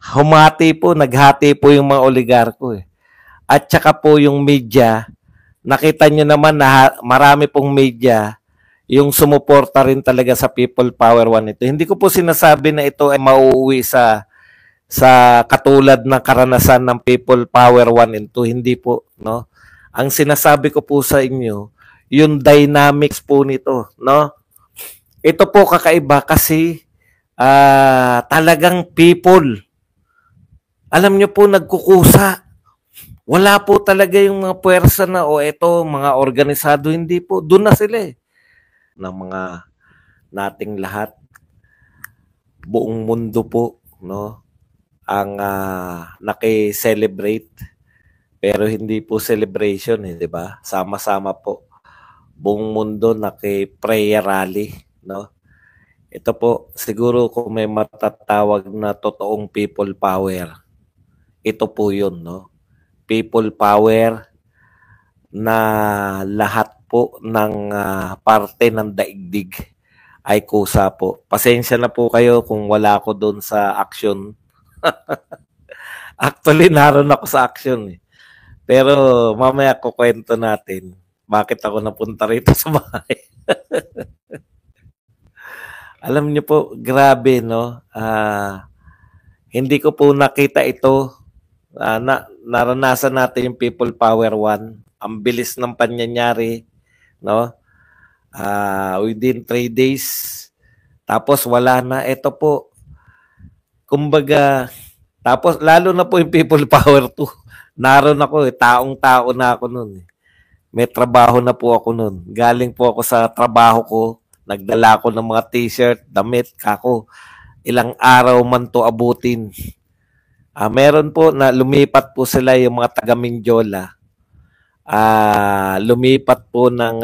humati po, naghati po yung mga oligarko eh. At saka po yung media, nakita nyo naman na marami pong media yung sumuporta rin talaga sa People Power 1 ito. Hindi ko po sinasabi na ito ay mauuwi sa katulad ng karanasan ng People Power 1 and 2. Hindi po, no? Ang sinasabi ko po sa inyo, yung dynamics po nito, no? Ito po kakaiba kasi talagang people. Alam nyo po, nagkukusa. Wala po talaga yung mga puwersa na o eto, mga organisado, hindi po. Doon na sila eh. Ng mga nating lahat, buong mundo po, no? Ang naki-celebrate. Pero hindi po celebration eh, di ba? Sama-sama po. Buong mundo naki-prayer rally, no? Ito po, siguro kung may matatawag na totoong people power, ito po yun, no? People power na lahat po ng parte ng daigdig ay kusa po. Pasensya na po kayo kung wala ako doon sa action. Actually, naroon ako sa action eh. Pero mamaya kukwento natin bakit ako napunta rito sa bahay. Alam niyo po, grabe no. Hindi ko po nakita ito. Naranasan natin yung People Power 1. Ang bilis ng pangyayari, no? Within 3 days. Tapos wala na. Ito po. Kumbaga, tapos lalo na po yung People Power 2. Naroon ako eh. Taong-tao na ako noon eh. May trabaho na po ako noon. Galing po ako sa trabaho ko. Nagdala ako ng mga t-shirt, damit, kako. Ilang araw man to abutin. Meron po na lumipat po sila yung mga taga Mindiola. Lumipat po ng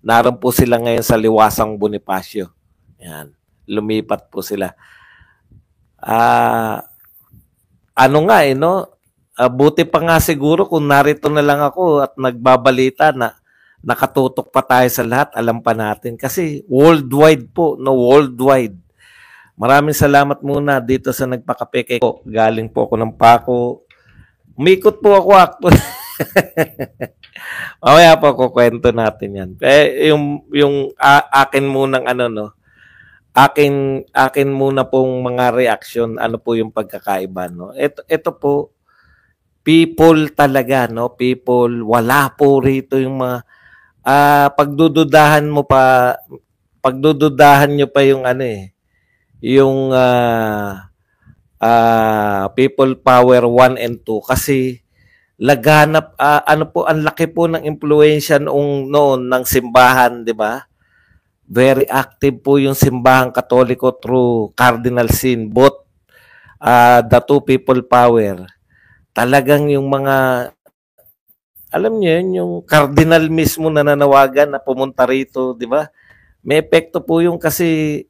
naroon po sila ngayon sa Liwasang Bonifacio. Yan. Lumipat po sila. Ano nga eh, no? Buti pa nga siguro kung narito na lang ako at nagbabalita na nakatutok pa tayo sa lahat, alam pa natin. Kasi worldwide po, no? Worldwide. Maraming salamat muna dito sa nagpakapeke ko. Galing po ako ng Paco. Umikot po ako actually. Mamaya po ako kwento natin yan. Yung akin munang ano, no? Akin muna pong mga reaction, ano po yung pagkakaiba, no? Ito po, people talaga, no? People, wala po rito yung mga pagdududahan nyo pa yung ano eh, yung People Power 1 and 2 kasi laganap ano po, ang laki po ng impluwensya noon ng simbahan, di ba? Very active po yung simbahang Katoliko through Cardinal Sin, both the two People Power. Talagang yung mga, alam niyo yun, yung cardinal mismo na nanawagan na pumunta rito, di ba? May epekto po yung kasi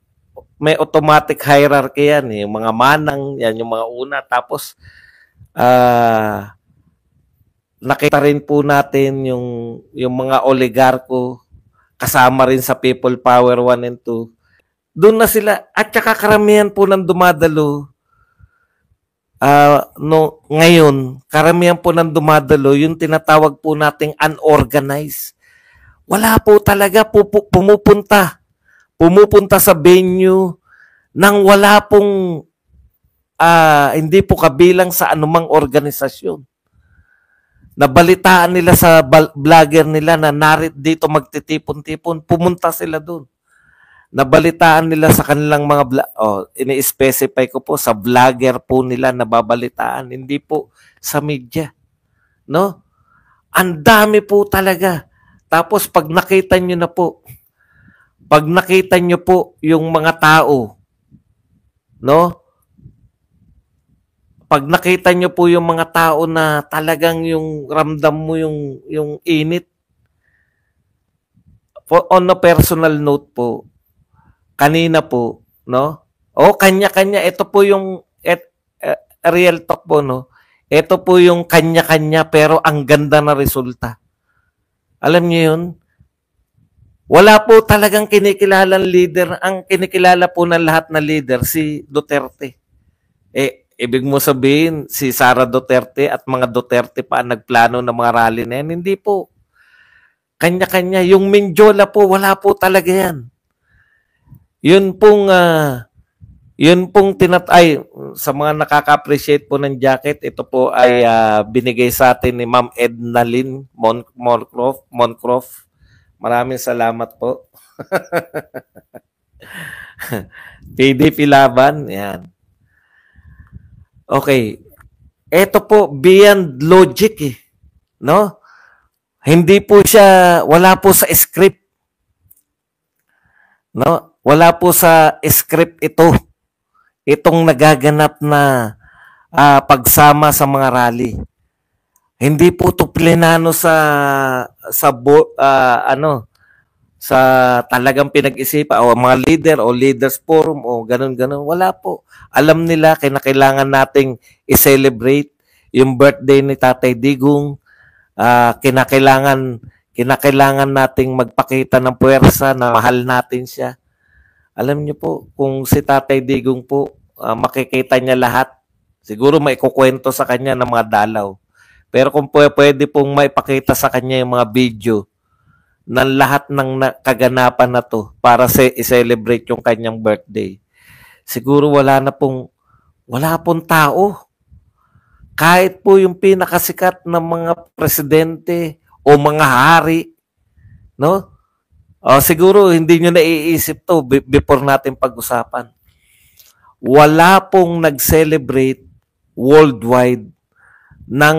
may automatic hierarchy yan eh. Yung mga manang, yan yung mga una. Tapos, nakita rin po natin yung mga oligarko kasama rin sa People Power 1 and 2. Doon na sila. At saka karamihan po ng dumadalo, ngayon, karamihan po ng dumadalo, yung tinatawag po nating unorganized. Wala po talaga pumupunta sa venue nang wala pong hindi po kabilang sa anumang organisasyon. Nabalitaan nila sa vlogger nila na dito magtitipon-tipon, pumunta sila doon. Nabalitaan nila sa kanilang mga ini-specify ko po sa vlogger po nila nababalitaan, hindi po sa media. No? Ang dami po talaga. Tapos pag nakita nyo po yung mga tao, no? Pag nakita nyo po yung mga tao na talagang yung ramdam mo yung init. On a personal note po, kanina po, no? Kanya-kanya, ito po yung real talk po, no? Ito po yung kanya-kanya pero ang ganda na resulta. Alam niyo yun? Wala po talagang kinikilalang leader. Ang kinikilala po ng lahat na leader, si Duterte. Ibig mo sabihin, si Sara Duterte at mga Duterte pa ang nagplano ng mga rally na yan? Hindi po. Kanya-kanya. Yung Mindiola po, wala po talaga yan. Yun pong, sa mga nakaka-appreciate po ng jacket, ito po ay binigay sa atin ni Ma'am Edna Lynn Moncroft. Maraming salamat po. PDP Laban, yan. Okay. Ito po, beyond logic eh. No? Hindi po siya, wala po sa script. No? Wala po sa script ito. Itong nagaganap na pagsama sa mga rally. Hindi po to plenano sa talagang pinag-isipan o mga leader o leaders forum o ganun-ganun. Wala po. Alam nila kailangan nating i-celebrate yung birthday ni Tatay Digong. Kinakailangan nating magpakita ng puwersa na mahal natin siya. Alam niyo po, kung si Tatay Digong po, makikita niya lahat. Siguro maikukwento sa kanya ng mga dalaw. Pero kung pwede pong maipakita sa kanya yung mga video ng lahat ng kaganapan na to para i-celebrate yung kanyang birthday, siguro wala pong tao. Kahit po yung pinakasikat na mga presidente o mga hari, no? Siguro hindi nyo naiisip to before natin pag-usapan. Wala pong nag-celebrate worldwide ng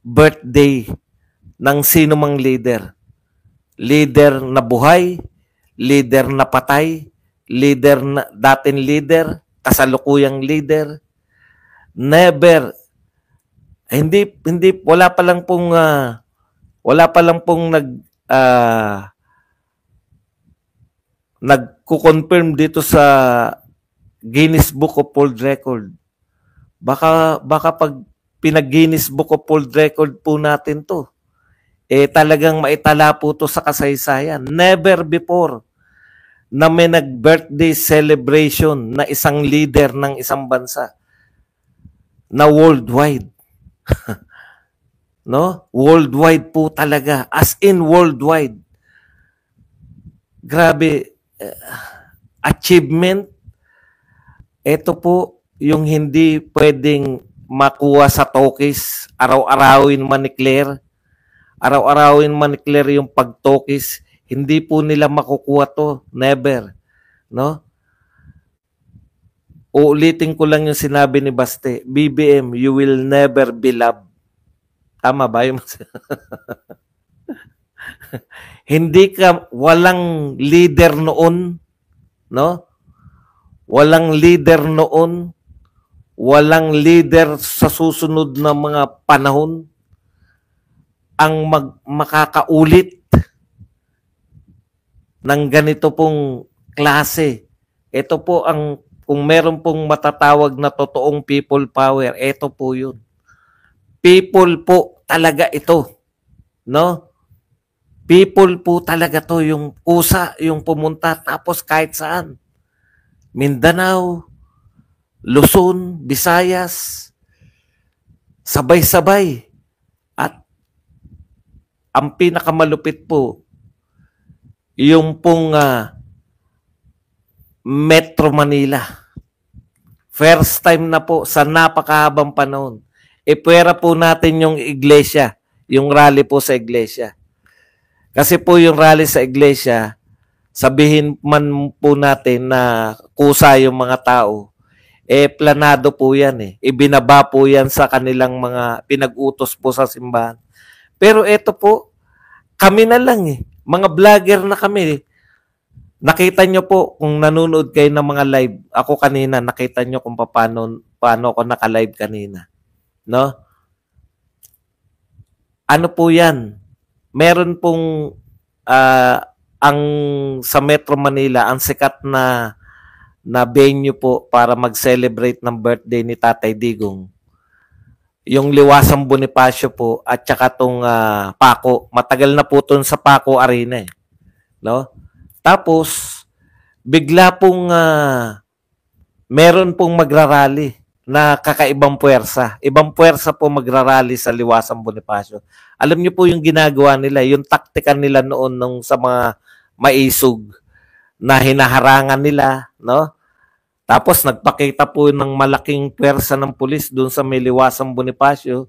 birthday ng sino mang leader. Leader na buhay, leader na patay, dating leader, kasalukuyang leader. Never. Wala pa lang pong nagko-confirm dito sa Guinness Book of World Record. Baka pag pinag-Guinness Book of World Record po natin to, talagang maitala po to sa kasaysayan. Never before na may nag-birthday celebration na isang leader ng isang bansa na worldwide. No? Worldwide po talaga. As in worldwide. Grabe. Achievement. Ito po yung hindi pwedeng makuha sa talkies. Araw-arawin man ni Claire. Araw-arawin man ni Claire yung pag-talkies. Hindi po nila makukuha to. Never. No? Uulitin ko lang yung sinabi ni Baste. BBM, you will never be loved. Tama ba yung walang leader noon, no? Walang leader noon, walang leader sa susunod na mga panahon ang makakaulit ng ganito pong klase. Ito po kung meron pong matatawag na totoong people power, ito po yun. People po talaga ito. No? People po talaga to, yung kusa, yung pumunta, tapos kahit saan. Mindanao, Luzon, Visayas, sabay-sabay. At ang pinakamalupit po, yung pong Metro Manila. First time na po sa napakahabang panahon. Ipwera po natin yung iglesia, yung rally po sa iglesia. Kasi po yung rally sa iglesia, sabihin man po natin na kusa yung mga tao, planado po yan eh. Ibinaba po yan sa kanilang mga pinag-utos po sa simbahan. Pero eto po, kami na lang eh. Mga vlogger na kami eh. Nakita nyo po kung nanonood kayo ng mga live. Ako kanina, nakita nyo kung paano ako naka-live kanina. No? Ano po yan? Meron pong ang sa Metro Manila, ang sikat na venue po para mag-celebrate ng birthday ni Tatay Digong. Yung Liwasang Bonifacio po at saka tong Paco. Matagal na po ito sa Paco Arena eh. No? Tapos, bigla pong meron pong magrarally. na kakaibang puwersa. Ibang puwersa po magrarally sa Liwasang Bonifacio. Alam niyo po yung ginagawa nila, yung taktika nila noon nung sa mga maisog na hinaharangan nila, no? Tapos nagpakita po ng malaking puwersa ng pulis doon sa may Liwasang Bonifacio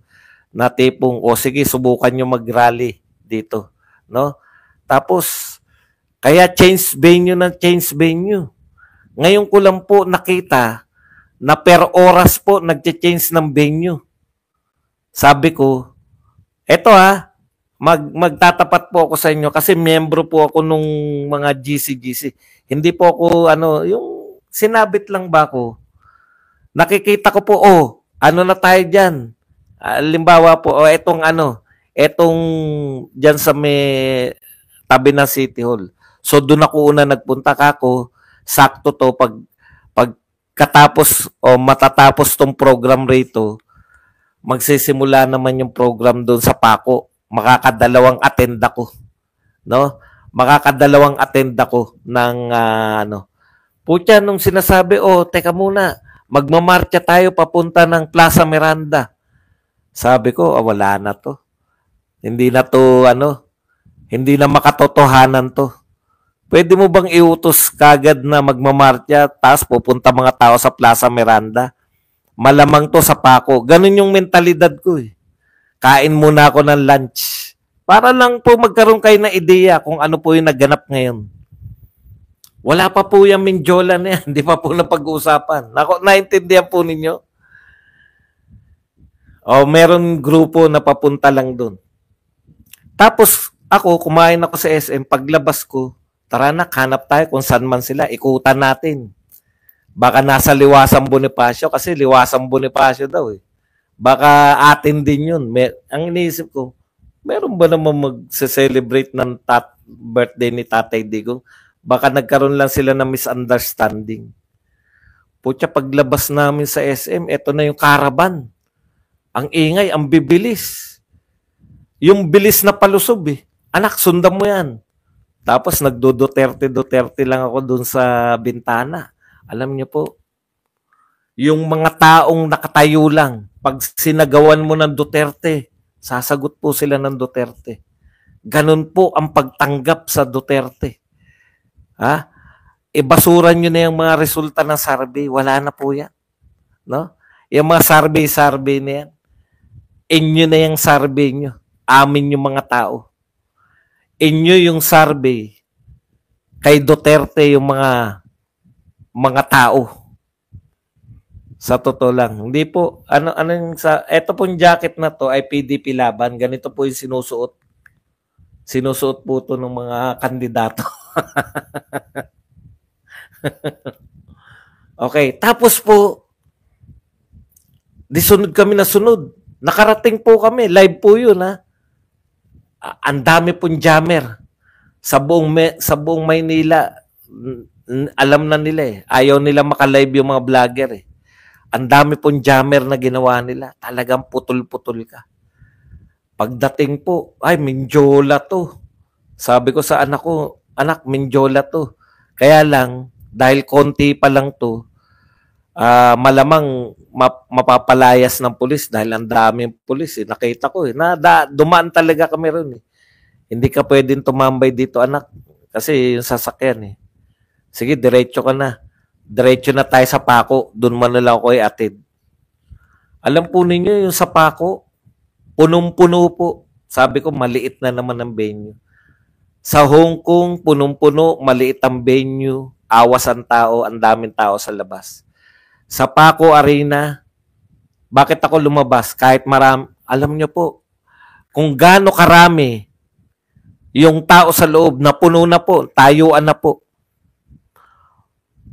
na tipong, o sige, subukan nyo mag-rally dito, no? Tapos, kaya change venue. Ngayon ko lang po nakita na per oras po nagche-change ng venue. Sabi ko, eto magtatapat po ako sa inyo kasi miyembro po ako nung mga GC. Hindi po ako yung sinabit lang ba ako. Nakikita ko po, ano na tayo diyan? Halimbawa po, etong diyan sa may tabi ng City Hall. So doon ako una nagpunta kako, sakto to pagkatapos o matatapos tong program rito, magsisimula naman yung program doon sa Paco. Makakadalawang attend ako, no? Makakadalawang attend ako ng Putya nung sinasabi, teka muna, magmamarcha tayo papunta ng Plaza Miranda. Sabi ko, wala na to. Hindi na to, hindi na makatotohanan to. Pwede mo bang iutos kagad na magmamarcha, tapos pupunta mga tao sa Plaza Miranda? Malamang to sa Paco. Ganun yung mentalidad ko eh. Kain muna ako ng lunch. Para lang po magkaroon kayo ng ideya kung ano po yung naganap ngayon. Wala pa po yung Mindiola na yan. Hindi pa po napag-uusapan. Naintindihan po ninyo? Meron grupo na papunta lang doon. Tapos ako, kumain ako sa SM. Paglabas ko, tara na, hanap tayo kung saan man sila. Ikutan natin. Baka nasa Liwasang Bonifacio kasi Liwasang Bonifacio daw eh. Baka atin din yun. Ang iniisip ko, meron ba naman mag-celebrate ng birthday ni Tatay Digong? Baka nagkaroon lang sila ng misunderstanding. Putya, paglabas namin sa SM, eto na yung caravan. Ang ingay, ang bibilis. Yung bilis na palusob eh. Anak, sundan mo yan. Tapos nagdo-Duterte lang ako dun sa bintana. Alam niyo po, yung mga taong nakatayo lang, pag sinagawan mo ng Duterte, sasagot po sila ng Duterte. Ganun po ang pagtanggap sa Duterte. Ibasuran nyo na yung mga resulta ng survey. Wala na po yan. No? Yung mga survey na yan. Inyo na yung survey nyo. Amin yung mga tao. Inyo yung survey. Kay Duterte yung mga tao. Sa totoo lang. Hindi po, eto pong jacket na to ay PDP laban. Ganito po yung sinusuot. Sinusuot po ito ng mga kandidato. Okay. Tapos po, sunod kami na sunod. Nakarating po kami. Live po yun ang dami pong jammer. Sa buong Maynila, alam na nila eh. Ayaw nila makalive yung mga vlogger eh. Ang dami pong jammer na ginawa nila. Talagang putol-putol ka. Pagdating po, ay, Mindiola to. Sabi ko sa anak ko, anak, Mindiola to. Kaya lang, dahil konti pa lang to, malamang mapapalayas ng pulis dahil ang daming pulis. Nakita ko dumaan talaga kami ron eh. Hindi ka pwedeng tumambay dito, anak. Kasi yung sasakyan eh. Sige, diretso ka na. Diretso na tayo sa Paco. Doon man na lang ako atid. Alam po ninyo yung sa Paco, punong-puno po. Sabi ko, maliit na naman ang venue. Sa Hong Kong, punong-puno, maliit ang venue. Awas ang tao, ang daming tao sa labas. Sa Paco Arena, bakit ako lumabas? Kahit marami, alam nyo po, kung gaano karami yung tao sa loob, na puno na po, tayuan na po.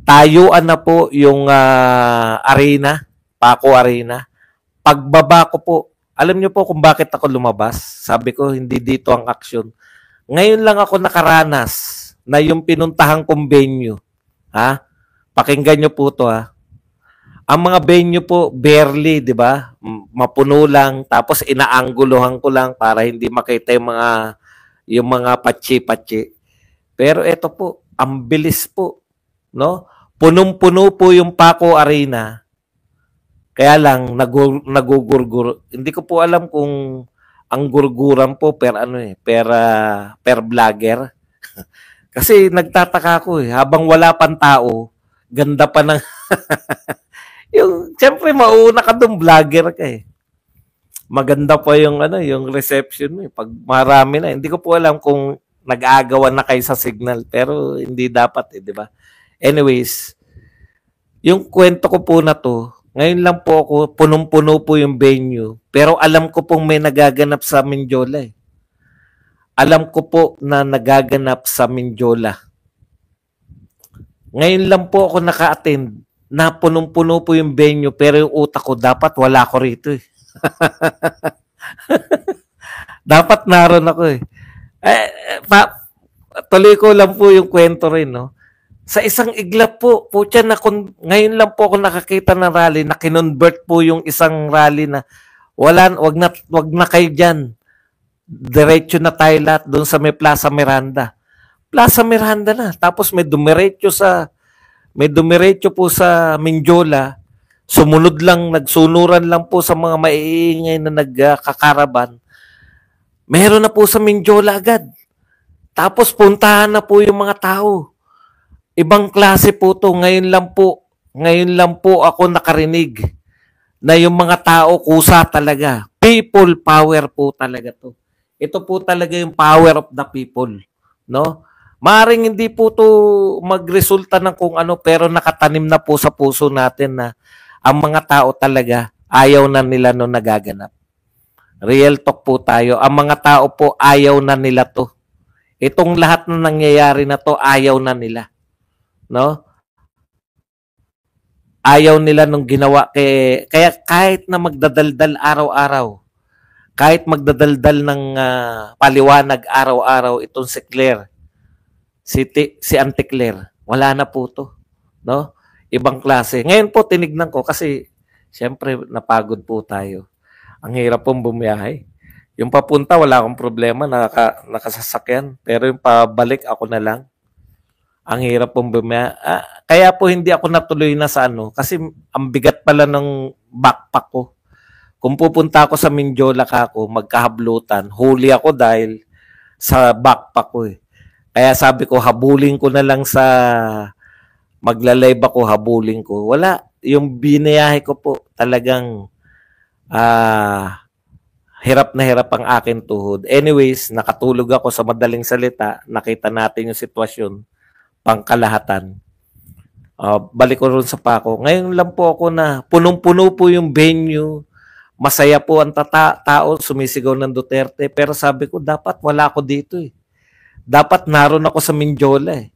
Tayuan na po yung arena, Paco Arena. Pagbaba ko po, alam niyo po kung bakit ako lumabas? Sabi ko, hindi dito ang aksyon. Ngayon lang ako nakaranas na yung pinuntahan kong venue. Pakinggan niyo po to Ang mga venue po, barely, di ba? Mapuno lang, tapos inaangguluhan ko lang para hindi makita yung mga patsi-patsi. Pero ito po, ang bilis po, no? Punong-puno po yung Paco Arena. Kaya lang, nagugurgur. Hindi ko po alam kung ang gurguran po per vlogger. Kasi nagtataka ko habang wala pang tao, ganda pa ng, siyempre mauuna ka dun, vlogger ka eh. Maganda pa yung reception mo eh. Pag marami na, hindi ko po alam kung nag-aagawan na kayo sa signal, pero hindi dapat eh, di ba? Anyways, yung kwento ko po na to, ngayon lang po ako, punong-puno po yung venue, pero alam ko pong may nagaganap sa Mindiola eh. Alam ko po na nagaganap sa Mindiola. Ngayon lang po ako naka-attend na punong-puno po yung venue, pero yung utak ko, dapat wala ko rito eh. Dapat naroon ako eh. Tuloy ko lang po yung kwento rin, no? Sa isang iglap po, ngayon lang po ako nakakita ng rally na kinonvert po yung isang rally na wag na kayo dyan. Diretso na tayo lahat doon sa may Plaza Miranda. Plaza Miranda na. Tapos may dumiretso po sa Mindiola. Sumunod lang, nagsunuran lang po sa mga maiingay na nagkakaraban. Meron na po sa Mindiola agad. Tapos puntahan na po yung mga tao. Ibang klase po to. Ngayon lang po ako nakarinig na yung mga tao kusa talaga. People power po talaga to. Ito po talaga yung power of the people, no? Maaring hindi po to magresulta ng kung ano, pero nakatanim na po sa puso natin na ang mga tao talaga ayaw na nila no nagaganap. Real talk po tayo. Ang mga tao po ayaw na nila to. Itong lahat na nangyayari na to, ayaw na nila. No? Ayaw nila nung ginawa kaya kahit na magdadaldal araw-araw, kahit magdadaldal ng paliwanag araw-araw itong si Claire, si Auntie Claire, wala na po to, no? Ibang klase. Ngayon po tinignan ko kasi siyempre napagod po tayo. Ang hirap pong bumiyahe. Yung papunta wala akong problema, nakasasakyan, pero yung pabalik ako na lang. Ang hirap pong kaya po hindi ako natuloy na sa kasi ang bigat pala ng backpack ko. Kung pupunta ako sa Mindiola magkahablutan, huli ako dahil sa backpack ko eh. Kaya sabi ko, habulin ko na lang sa magla-live ako, habulin ko. Wala, yung binayahe ko po talagang hirap na hirap ang akin tuhod. Anyways, nakatulog ako sa madaling salita, nakita natin yung sitwasyon pangkalahatan. Balik ko rin sa pako. Ngayon lang po ako na punong-puno po yung venue. Masaya po ang tao, sumisigaw ng Duterte. Pero sabi ko, dapat wala ako dito eh. Dapat naroon ako sa Mindiola eh.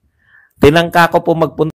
Tinangka ko po magpunta